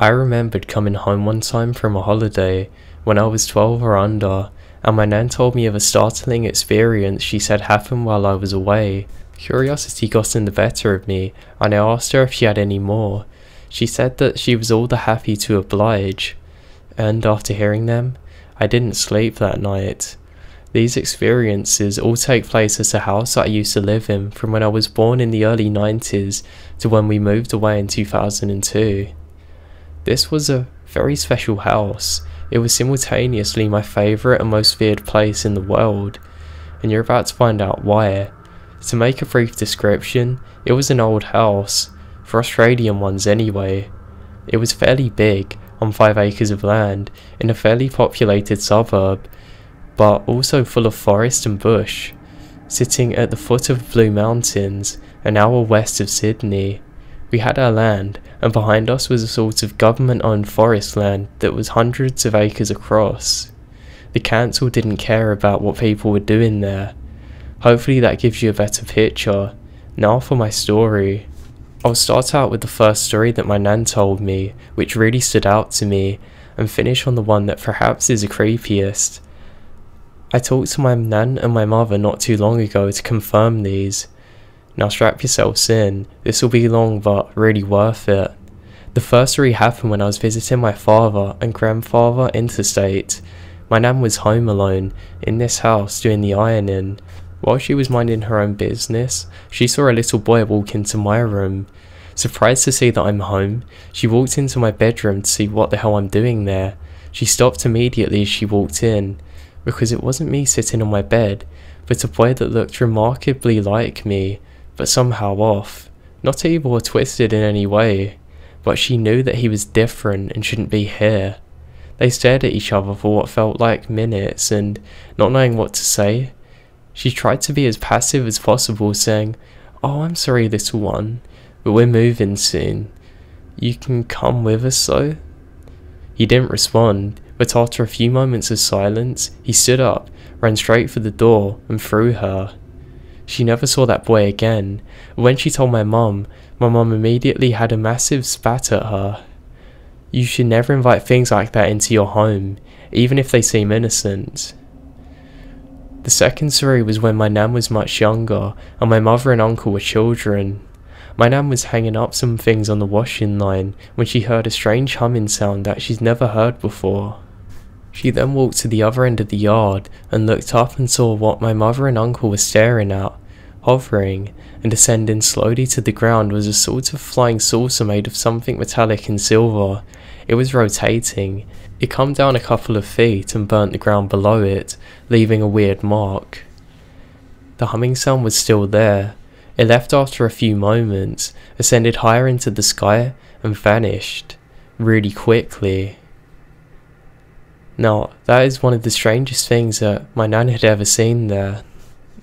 I remembered coming home one time from a holiday when I was 12 or under, and my nan told me of a startling experience she said happened while I was away. Curiosity got in the better of me, and I asked her if she had any more. She said that she was all the happy to oblige, and after hearing them, I didn't sleep that night. These experiences all take place at a house that I used to live in from when I was born in the early 90s to when we moved away in 2002. This was a very special house. It was simultaneously my favourite and most feared place in the world, and you're about to find out why. To make a brief description, it was an old house, for Australian ones anyway. It was fairly big, on 5 acres of land, in a fairly populated suburb, but also full of forest and bush, sitting at the foot of the Blue Mountains, an hour west of Sydney. We had our land, and behind us was a sort of government-owned forest land that was hundreds of acres across. The council didn't care about what people were doing there. Hopefully that gives you a better picture. Now for my story. I'll start out with the first story that my nan told me, which really stood out to me, and finish on the one that perhaps is the creepiest. I talked to my nan and my mother not too long ago to confirm these. Now strap yourselves in, this will be long but really worth it. The first story happened when I was visiting my father and grandfather interstate. My nan was home alone, in this house doing the ironing. While she was minding her own business, she saw a little boy walk into my room. Surprised to see that I'm home, she walked into my bedroom to see what the hell I'm doing there. She stopped immediately as she walked in, because it wasn't me sitting on my bed, but a boy that looked remarkably like me, but somehow off. Not evil or twisted in any way, but she knew that he was different and shouldn't be here. They stared at each other for what felt like minutes, and not knowing what to say, she tried to be as passive as possible, saying, "Oh, I'm sorry, little one, but we're moving soon. You can come with us though?" He didn't respond, but after a few moments of silence, he stood up, ran straight for the door, and through her. She never saw that boy again. When she told my mum immediately had a massive spat at her. You should never invite things like that into your home, even if they seem innocent. The second story was when my nan was much younger, and my mother and uncle were children. My nan was hanging up some things on the washing line when she heard a strange humming sound that she's never heard before. She then walked to the other end of the yard and looked up and saw what my mother and uncle were staring at. Hovering and descending slowly to the ground was a sort of flying saucer made of something metallic and silver. It was rotating. It come down a couple of feet and burnt the ground below it, leaving a weird mark. The humming sound was still there. It left after a few moments, ascended higher into the sky, and vanished really quickly. Now, that is one of the strangest things that my nan had ever seen there.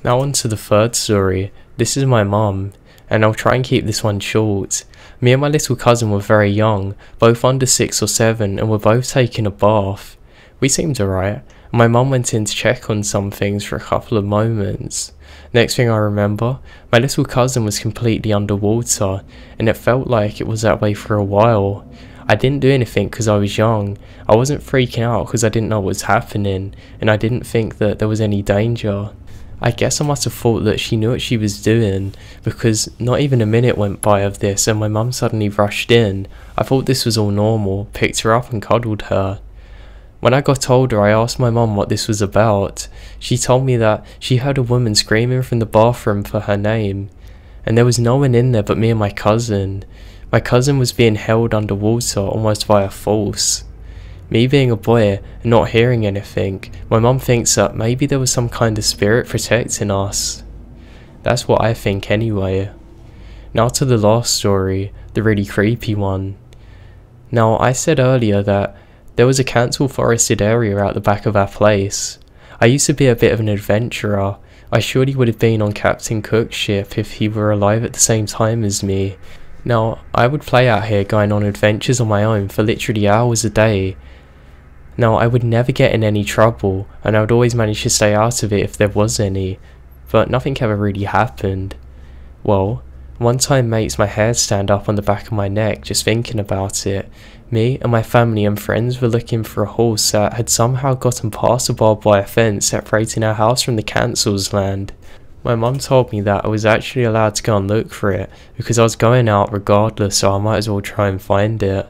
Now on to the third story. This is my mum, and I'll try and keep this one short. Me and my little cousin were very young, both under 6 or 7, and were both taking a bath. We seemed alright. My mum went in to check on some things for a couple of moments. Next thing I remember, my little cousin was completely underwater, and it felt like it was that way for a while. I didn't do anything because I was young. I wasn't freaking out because I didn't know what was happening, and I didn't think that there was any danger. I guess I must have thought that she knew what she was doing, because not even a minute went by of this and my mum suddenly rushed in. I thought this was all normal, picked her up and cuddled her. When I got older, I asked my mum what this was about. She told me that she heard a woman screaming from the bathroom for her name, and there was no one in there but me and my cousin. My cousin was being held underwater almost by a force. Me being a boy and not hearing anything, my mum thinks that maybe there was some kind of spirit protecting us. That's what I think anyway. Now to the last story, the really creepy one. Now I said earlier that there was a council forested area out the back of our place. I used to be a bit of an adventurer. I surely would have been on Captain Cook's ship if he were alive at the same time as me. Now I would play out here going on adventures on my own for literally hours a day. Now, I would never get in any trouble, and I would always manage to stay out of it if there was any, but nothing ever really happened. Well, one time makes my hair stand up on the back of my neck just thinking about it, Me and my family and friends were looking for a horse that had somehow gotten past a barbed wire fence separating our house from the council's land. My mum told me that I was actually allowed to go and look for it because I was going out regardless, so I might as well try and find it.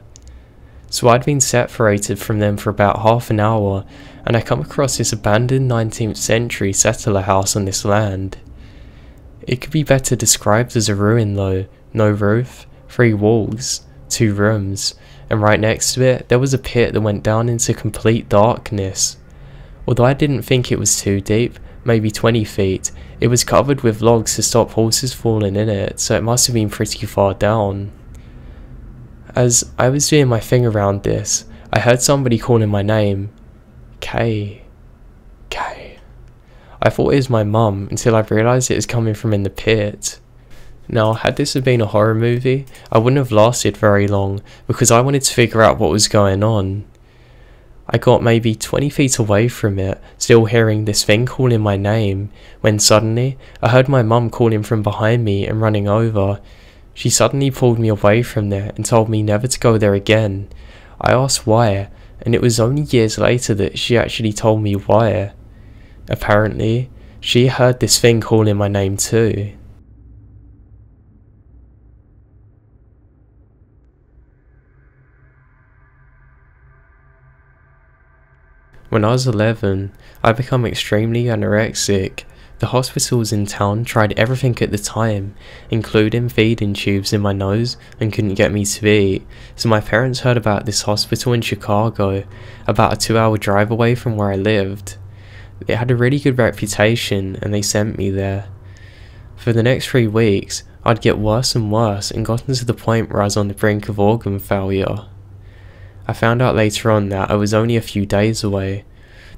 So I'd been separated from them for about half an hour, and I come across this abandoned 19th century settler house on this land. It could be better described as a ruin though. No roof, 3 walls, 2 rooms, and right next to it there was a pit that went down into complete darkness. Although I didn't think it was too deep, maybe 20 feet, it was covered with logs to stop horses falling in it, so it must have been pretty far down. As I was doing my thing around this, I heard somebody calling my name. Kay. I thought it was my mum until I realised it was coming from in the pit. Now, had this have been a horror movie, I wouldn't have lasted very long because I wanted to figure out what was going on. I got maybe 20 feet away from it, still hearing this thing calling my name, when suddenly I heard my mum calling from behind me and running over. She suddenly pulled me away from there and told me never to go there again. I asked why, and it was only years later that she actually told me why. Apparently, she heard this thing calling my name too. When I was 11, I became extremely anorexic. The hospitals in town tried everything at the time, including feeding tubes in my nose, and couldn't get me to eat, so my parents heard about this hospital in Chicago, about a 2-hour drive away from where I lived. It had a really good reputation, and they sent me there. For the next 3 weeks, I'd get worse and worse and gotten to the point where I was on the brink of organ failure. I found out later on that I was only a few days away.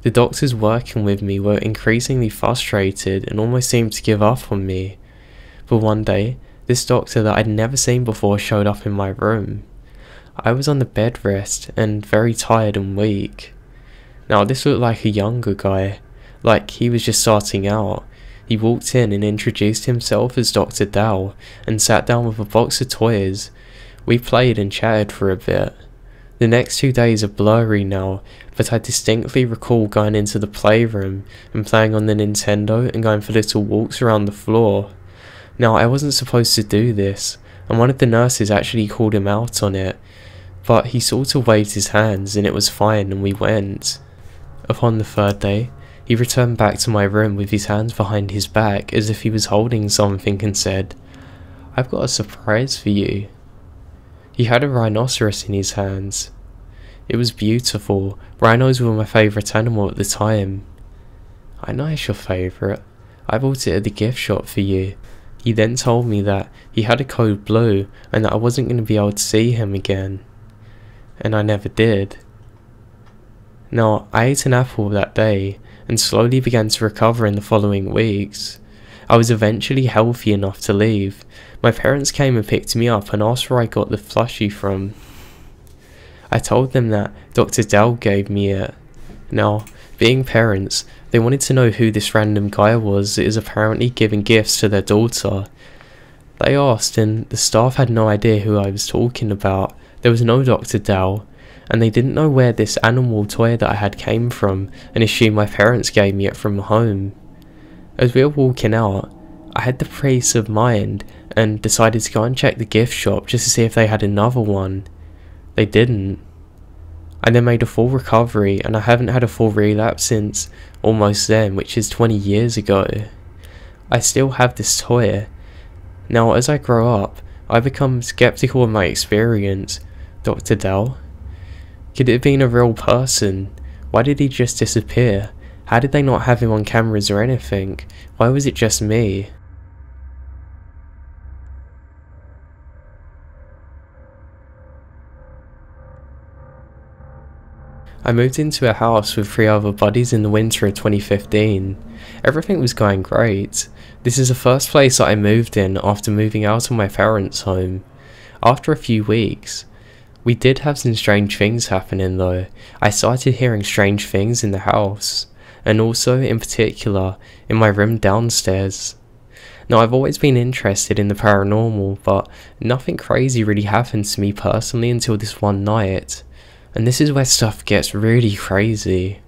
The doctors working with me were increasingly frustrated and almost seemed to give up on me. But one day, this doctor that I'd never seen before showed up in my room. I was on the bed rest and very tired and weak. Now this looked like a younger guy, like he was just starting out. He walked in and introduced himself as Dr. Dow and sat down with a box of toys. We played and chatted for a bit. The next 2 days are blurry now, but I distinctly recall going into the playroom and playing on the Nintendo and going for little walks around the floor. Now I wasn't supposed to do this, and one of the nurses actually called him out on it, but he sort of waved his hands and it was fine and we went. Upon the 3rd day, he returned back to my room with his hands behind his back as if he was holding something and said, "I've got a surprise for you." He had a rhinoceros in his hands. It was beautiful. Rhinos were my favourite animal at the time. "I know it's your favourite. I bought it at the gift shop for you." He then told me that he had a code blue and that I wasn't going to be able to see him again. And I never did. Now, I ate an apple that day and slowly began to recover in the following weeks. I was eventually healthy enough to leave. My parents came and picked me up and asked where I got the plushie from. I told them that Dr. Dell gave me it. Now, being parents, they wanted to know who this random guy was that is apparently giving gifts to their daughter. They asked and the staff had no idea who I was talking about. There was no Dr. Dell, and they didn't know where this animal toy that I had came from and assumed my parents gave me it from home. As we were walking out, I had the peace of mind and decided to go and check the gift shop just to see if they had another one. They didn't. I then made a full recovery and I haven't had a full relapse since almost then, which is 20 years ago. I still have this toy. Now as I grow up, I become skeptical of my experience. Dr. Dell? Could it have been a real person? Why did he just disappear? How did they not have him on cameras or anything? Why was it just me? I moved into a house with 3 other buddies in the winter of 2015. Everything was going great. This is the first place that I moved in after moving out of my parents' home. After a few weeks, we did have some strange things happening though. I started hearing strange things in the house, and also in particular in my room downstairs. Now, I've always been interested in the paranormal, but nothing crazy really happened to me personally until this one night. And this is where stuff gets really crazy.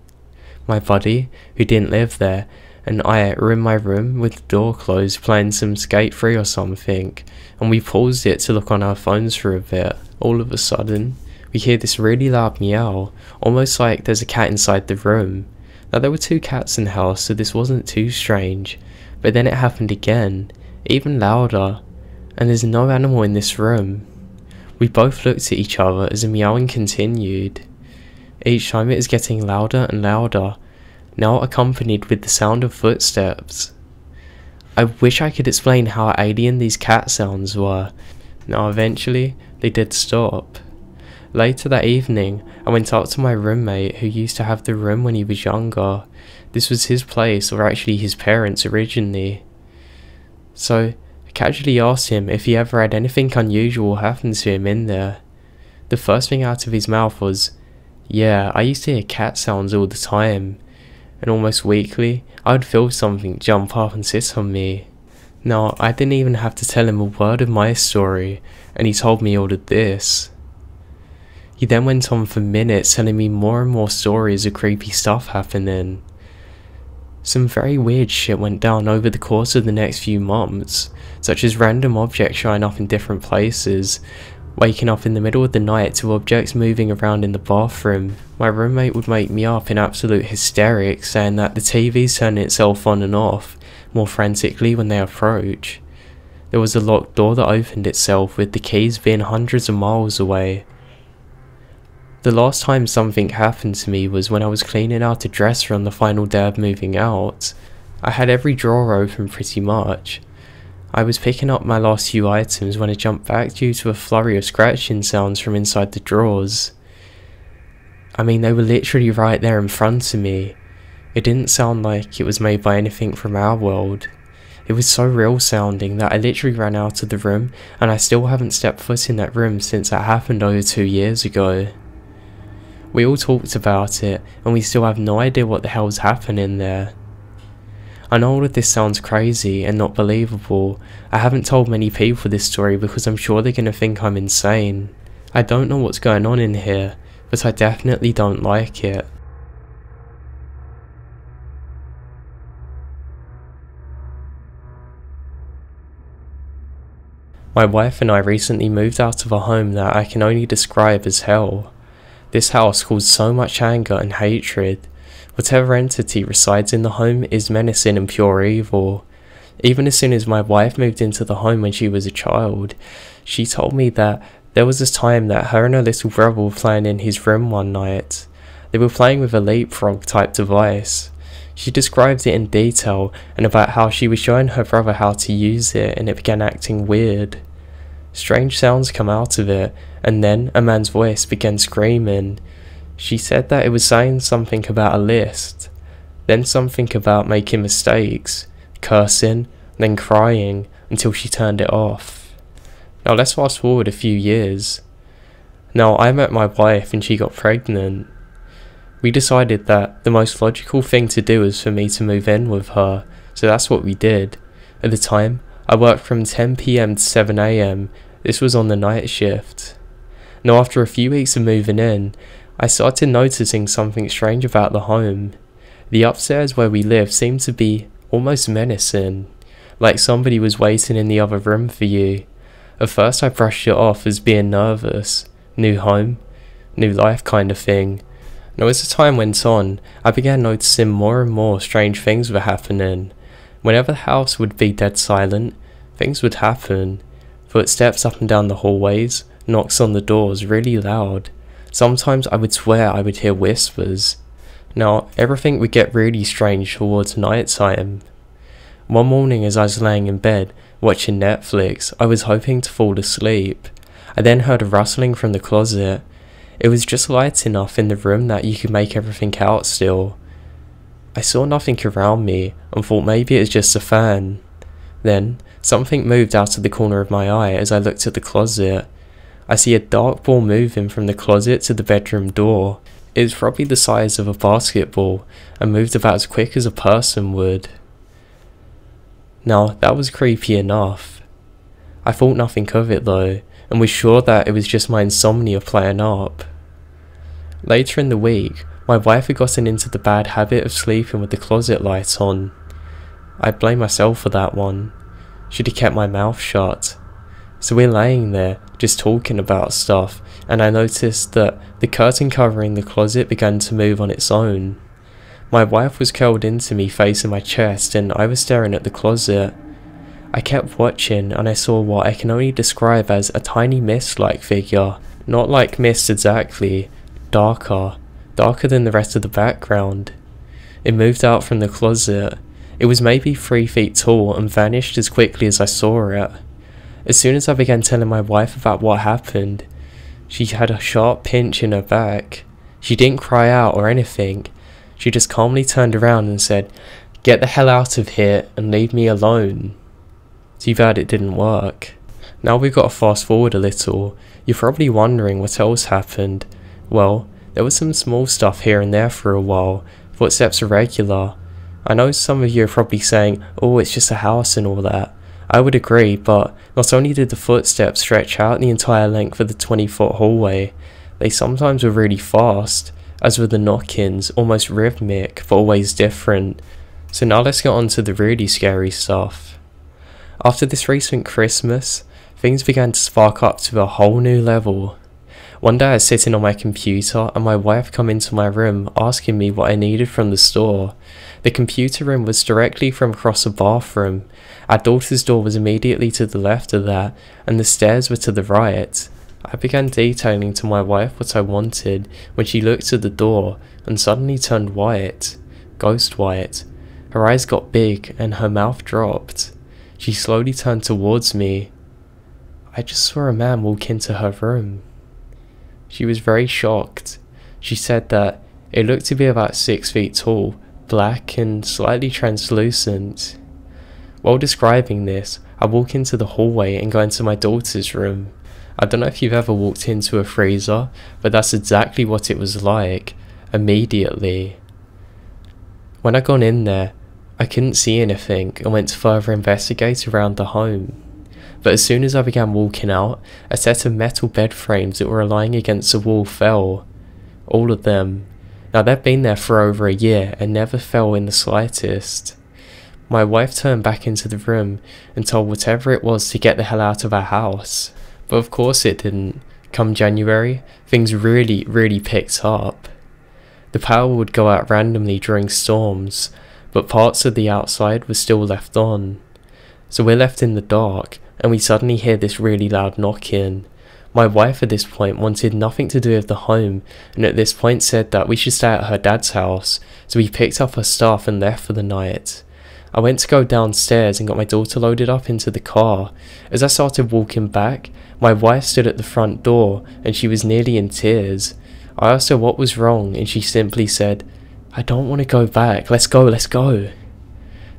My buddy, who didn't live there, and I were in my room with the door closed playing some Skate 3 or something, and we paused it to look on our phones for a bit. All of a sudden, we hear this really loud meow, almost like there's a cat inside the room. Now, there were 2 cats in the house, so this wasn't too strange, but then it happened again, even louder, and there's no animal in this room. We both looked at each other as the meowing continued. Each time it was getting louder and louder, now accompanied with the sound of footsteps. I wish I could explain how alien these cat sounds were. Now eventually, they did stop. Later that evening, I went up to my roommate who used to have the room when he was younger. This was his place, or actually his parents' originally. So, I casually asked him if he ever had anything unusual happen to him in there. The first thing out of his mouth was, "Yeah, I used to hear cat sounds all the time, and almost weekly, I would feel something jump up and sit on me." Now, I didn't even have to tell him a word of my story, and he told me all of this. He then went on for minutes telling me more and more stories of creepy stuff happening. Some very weird shit went down over the course of the next few months, such as random objects showing up in different places, waking up in the middle of the night to objects moving around in the bathroom. My roommate would wake me up in absolute hysterics, saying that the TV's turning itself on and off more frantically when they approach. There was a locked door that opened itself, with the keys being hundreds of miles away. The last time something happened to me was when I was cleaning out a dresser on the final day of moving out. I had every drawer open pretty much. I was picking up my last few items when I jumped back due to a flurry of scratching sounds from inside the drawers. I mean, they were literally right there in front of me. It didn't sound like it was made by anything from our world. It was so real sounding that I literally ran out of the room, and I still haven't stepped foot in that room since that happened over 2 years ago. We all talked about it, and we still have no idea what the hell's happening there. I know all of this sounds crazy and not believable. I haven't told many people this story because I'm sure they're gonna think I'm insane. I don't know what's going on in here, but I definitely don't like it. My wife and I recently moved out of a home that I can only describe as hell. This house caused so much anger and hatred. Whatever entity resides in the home is menacing and pure evil. Even as soon as my wife moved into the home when she was a child, she told me that there was this time that her and her little brother were playing in his room one night. They were playing with a leapfrog type device. She described it in detail and about how she was showing her brother how to use it, and it began acting weird. Strange sounds come out of it, and then a man's voice began screaming. She said that it was saying something about a list, then something about making mistakes, cursing, then crying, until she turned it off. Now let's fast forward a few years. Now I met my wife and she got pregnant. We decided that the most logical thing to do was for me to move in with her, so that's what we did. At the time, I worked from 10 PM to 7 AM, this was on the night shift. Now after a few weeks of moving in, I started noticing something strange about the home. The upstairs where we lived seemed to be almost menacing, like somebody was waiting in the other room for you. At first I brushed it off as being nervous, new home, new life kind of thing. Now as the time went on, I began noticing more and more strange things were happening. Whenever the house would be dead silent, things would happen. Footsteps up and down the hallways, knocks on the doors really loud. Sometimes I would swear I would hear whispers. Now everything would get really strange towards night time. One morning as I was laying in bed, watching Netflix, I was hoping to fall asleep. I then heard a rustling from the closet. It was just light enough in the room that you could make everything out still. I saw nothing around me and thought maybe it was just a fan. Then, something moved out of the corner of my eye as I looked at the closet. I see a dark ball moving from the closet to the bedroom door. It was probably the size of a basketball and moved about as quick as a person would. Now, that was creepy enough. I thought nothing of it though, and was sure that it was just my insomnia playing up. Later in the week, my wife had gotten into the bad habit of sleeping with the closet light on. I blame myself for that one. Should have kept my mouth shut. So we're laying there, just talking about stuff, and I noticed that the curtain covering the closet began to move on its own. My wife was curled into me facing my chest, and I was staring at the closet. I kept watching, and I saw what I can only describe as a tiny mist-like figure. Not like mist exactly, darker than the rest of the background. It moved out from the closet. It was maybe 3 feet tall and vanished as quickly as I saw it. As soon as I began telling my wife about what happened, she had a sharp pinch in her back. She didn't cry out or anything. She just calmly turned around and said, "Get the hell out of here and leave me alone." Too bad it didn't work. Now we've got to fast forward a little. You're probably wondering what else happened. Well, there was some small stuff here and there for a while. Footsteps are regular. I know some of you are probably saying, "Oh, it's just a house and all that." I would agree, but not only did the footsteps stretch out the entire length of the 20-foot hallway, they sometimes were really fast, as were the knock-ins, almost rhythmic, but always different. So now let's get on to the really scary stuff. After this recent Christmas, things began to spark up to a whole new level. One day I was sitting on my computer and my wife come into my room asking me what I needed from the store. The computer room was directly from across the bathroom. Our daughter's door was immediately to the left of that, and the stairs were to the right. I began detailing to my wife what I wanted when she looked at the door and suddenly turned white, ghost white. Her eyes got big and her mouth dropped. She slowly turned towards me. I just saw a man walk into her room. She was very shocked. She said that it looked to be about 6 feet tall, black and slightly translucent. While describing this, I walk into the hallway and go into my daughter's room. I don't know if you've ever walked into a freezer, but that's exactly what it was like, immediately. When I gone in there, I couldn't see anything and went to further investigate around the home. But as soon as I began walking out, a set of metal bed frames that were lying against the wall fell. All of them. Now they'd been there for over a year and never fell in the slightest. My wife turned back into the room and told whatever it was to get the hell out of our house. But of course it didn't. Come January, things really picked up. The power would go out randomly during storms, but parts of the outside were still left on. So we're left in the dark, and we suddenly hear this really loud knocking. My wife at this point wanted nothing to do with the home, and at this point said that we should stay at her dad's house, so we picked up her stuff and left for the night. I went to go downstairs and got my daughter loaded up into the car. As I started walking back, my wife stood at the front door, and she was nearly in tears. I asked her what was wrong, and she simply said, "I don't want to go back, let's go.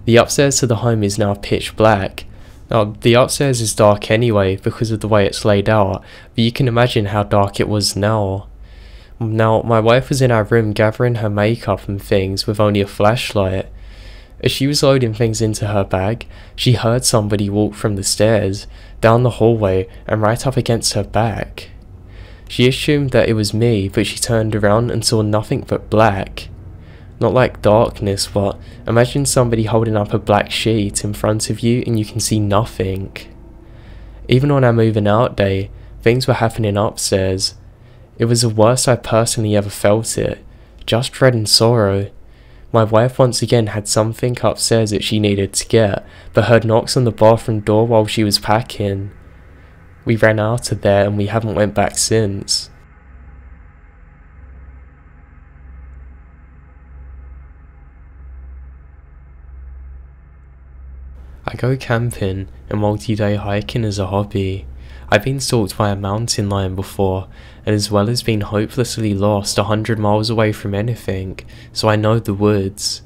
The upstairs to the home is now pitch black. Now, the upstairs is dark anyway because of the way it's laid out, but you can imagine how dark it was now. Now, my wife was in our room gathering her makeup and things with only a flashlight. As she was loading things into her bag, she heard somebody walk from the stairs, down the hallway, and right up against her back. She assumed that it was me, but she turned around and saw nothing but black. Not like darkness, but imagine somebody holding up a black sheet in front of you and you can see nothing. Even on our moving out day, things were happening upstairs. It was the worst I personally ever felt it, just dread and sorrow. My wife once again had something upstairs that she needed to get, but heard knocks on the bathroom door while she was packing. We ran out of there and we haven't went back since. I go camping and multi-day hiking as a hobby. I've been stalked by a mountain lion before, and as well as being hopelessly lost 100 miles away from anything, so I know the woods.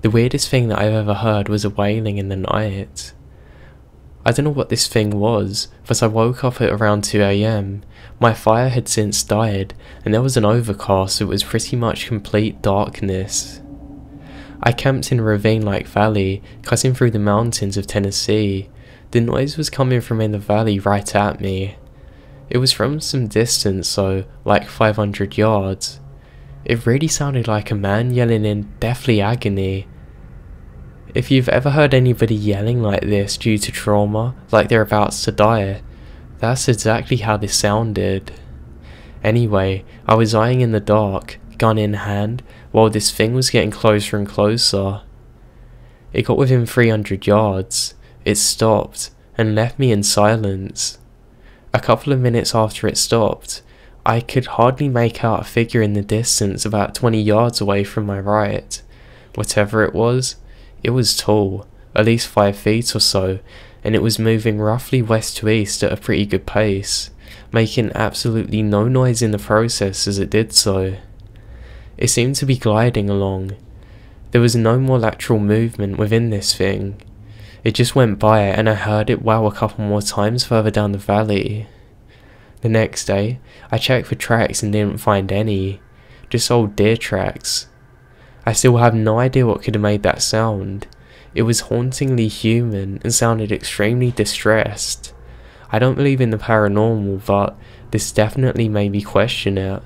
The weirdest thing that I've ever heard was a wailing in the night. I don't know what this thing was, but I woke up at around 2 AM. My fire had since died, and there was an overcast, so it was pretty much complete darkness. I camped in a ravine-like valley, cutting through the mountains of Tennessee. The noise was coming from in the valley right at me. It was from some distance, so like 500 yards. It really sounded like a man yelling in deathly agony. If you've ever heard anybody yelling like this due to trauma, like they're about to die, that's exactly how this sounded. Anyway, I was eyeing in the dark, gun in hand, while this thing was getting closer and closer. It got within 300 yards, it stopped, and left me in silence. A couple of minutes after it stopped, I could hardly make out a figure in the distance about 20 yards away from my right. Whatever it was tall, at least 5 feet or so, and it was moving roughly west to east at a pretty good pace, making absolutely no noise in the process as it did so. It seemed to be gliding along. There was no more lateral movement within this thing. It just went by and I heard it wow a couple more times further down the valley. The next day, I checked for tracks and didn't find any, just old deer tracks. I still have no idea what could have made that sound. It was hauntingly human and sounded extremely distressed. I don't believe in the paranormal, but this definitely made me question it.